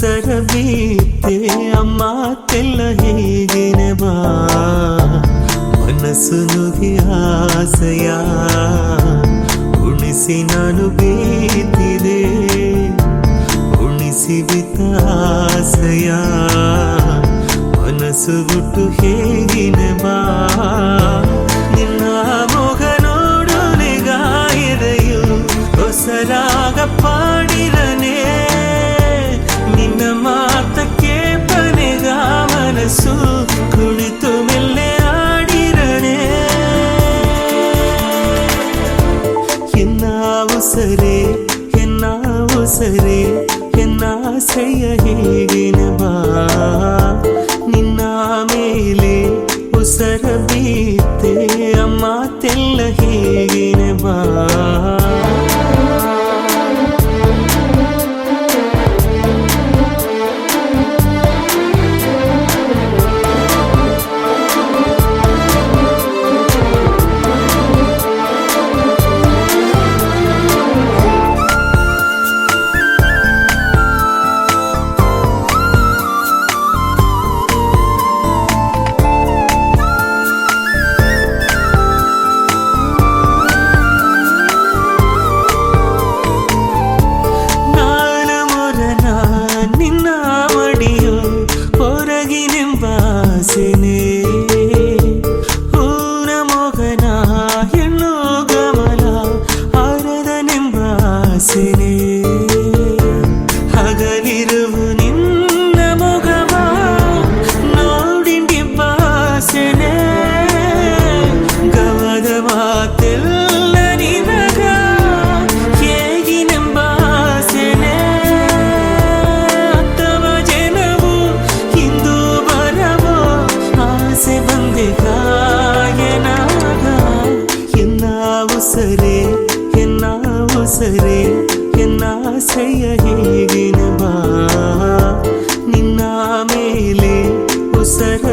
ಉಸರ ಬೀತೆ ಅಮ್ಮ ತೆಲ್ಲ ಹೇಗೇನೆ ಬಾ ಮನಸ್ಸು ನುಗಿ ಆಸೆಯ ಉಣಿಸಿ ನಾನು ಬೀತಿದೆ ಉಣಿಸಿ ಬಿತ್ತ ಆಸೆಯ ಮನಸ್ಸು ಬಿಟ್ಟು ಹೇಗಿನೆ ಬಾ ನಿನ್ನ ಮೊಗ ನೋಡೋನೆ ಗಾಯದೆಯು ಹೊಸರಾಗ ಪಾಡಿರನೆ ನಿನ್ನ ಮಾತಕ್ಕೆ ಪನೆಗ ಮನಸ್ಸು ಕುಳಿತು ಮೆಲ್ಲೆ ಆಡಿರನೆ ಎನ್ನ ಉಸರೆ ಎನ್ನ ಉಸರೆ ಎನ್ನ ಆಸೆಯ ಹೇಗಿನ ಬಾ ನಿನ್ನ ಮೇಲೆ ಉಸರ ಬೀತೆ ಅಮ್ಮ ತೆಲ್ಲ ಹೇಗಿನ ಬಾ ಊರ ಮೊಗನ ಹೆಣ್ಣು ಗಮಲ ಆರದ ನಿಂಬಾಸೆನೆ ಹಗಲಿರುವ ನಿನ್ನ ಮೊಗವ ನೋಡಿಂಡಿಬ್ಬಾಸೆನೆ ಗವದ ಮಾತೆಲ್ಲ ನಿನಗ ಹೇಗಿನೆಂಬಾಸೆನೆ ಅಥವಾ ಜನವು ಇಂದು ಬರವೋ ಆಸೆ ಬಂದೆ ಗಾಯನಾಗ ಎನ್ನ ಉಸರೆ ಎನ್ನ ಉಸರೆ ಎನ್ನ ಆಸೆಯ ಹೇಗಿನ ಬಾ ನಿನ್ನ ಮೇಲೆ ಉಸರ